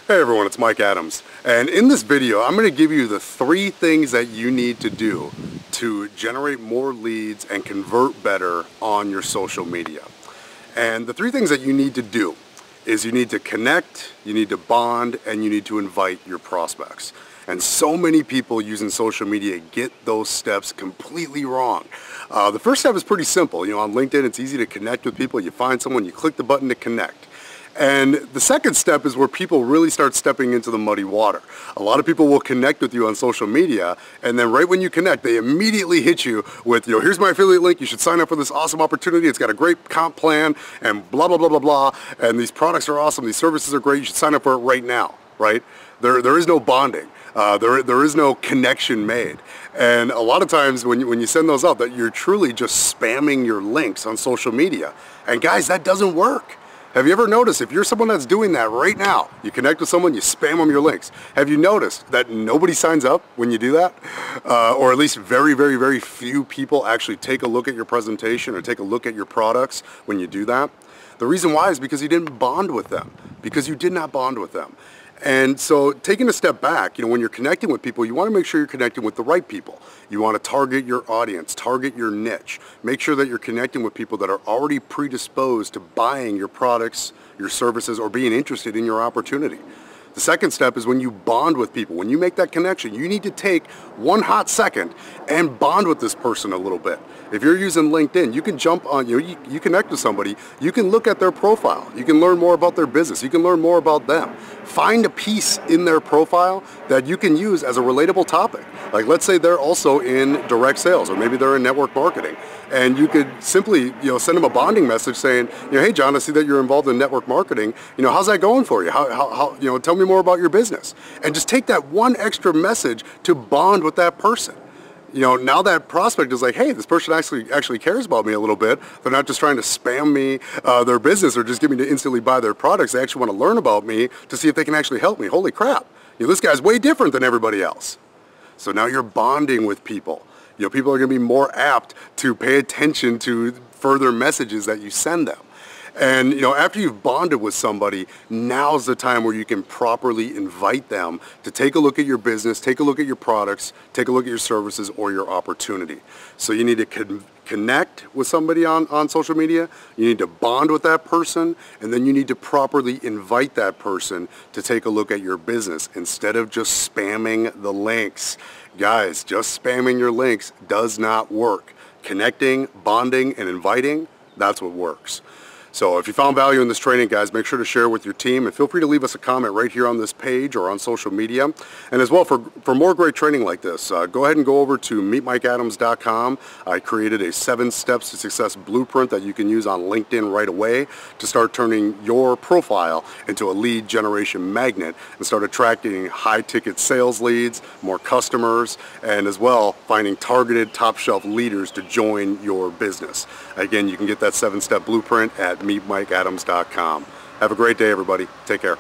Hey everyone, it's Mike Adams, and in this video I'm going to give you the 3 things that you need to do to generate more leads and convert better on your social media. And the 3 things that you need to do is you need to connect, you need to bond, and you need to invite your prospects. And so many people using social media get those steps completely wrong. The first step is pretty simple. On LinkedIn it's easy to connect with people. You find someone, you click the button to connect. And the second step is where people really start stepping into the muddy water. A lot of people will connect with you on social media, and then right when you connect, they immediately hit you with, here's my affiliate link, you should sign up for this awesome opportunity, it's got a great comp plan, and blah, blah, blah, blah, blah, and these products are awesome, these services are great, you should sign up for it right now, right? There is no bonding. There is no connection made. And a lot of times when you send those out, that you're truly just spamming your links on social media. And guys, that doesn't work. Have you ever noticed, if you're someone that's doing that right now, you connect with someone, you spam them your links, have you noticed that nobody signs up when you do that? Or at least very, very, very few people actually take a look at your presentation or take a look at your products when you do that? The reason why is because you didn't bond with them, because you did not bond with them. And so taking a step back, when you're connecting with people, you want to make sure you're connecting with the right people. You want to target your audience, target your niche. Make sure that you're connecting with people that are already predisposed to buying your products, your services, or being interested in your opportunity. The second step is when you bond with people. When you make that connection, you need to take one hot second and bond with this person a little bit. If you're using LinkedIn, you can jump on, you connect with somebody, you can look at their profile, you can learn more about their business, you can learn more about them. Find a piece in their profile that you can use as a relatable topic. Like let's say they're also in direct sales, or maybe they're in network marketing. And you could simply, send them a bonding message saying, hey John, I see that you're involved in network marketing. How's that going for you? How tell me more about your business. And just take that one extra message to bond with that person. Now that prospect is like, hey, this person actually cares about me a little bit. They're not just trying to spam me their business or just get me to instantly buy their products. They actually want to learn about me to see if they can actually help me. Holy crap. This guy's way different than everybody else. So now you're bonding with people. People are going to be more apt to pay attention to further messages that you send them. And after you've bonded with somebody, now's the time where you can properly invite them to take a look at your business, take a look at your products, take a look at your services or your opportunity. So you need to connect with somebody on social media, you need to bond with that person, and then you need to properly invite that person to take a look at your business instead of just spamming the links. Guys, just spamming your links does not work. Connecting, bonding, and inviting, that's what works. So if you found value in this training, guys, make sure to share with your team, and feel free to leave us a comment right here on this page or on social media. And as well, for more great training like this, go ahead and go over to meetmikeadams.com. I created a 7 steps to success blueprint that you can use on LinkedIn right away to start turning your profile into a lead generation magnet and start attracting high-ticket sales leads, more customers, and as well, finding targeted top-shelf leaders to join your business. Again, you can get that 7-step blueprint at meetmikeadams.com. Have a great day, everybody. Take care.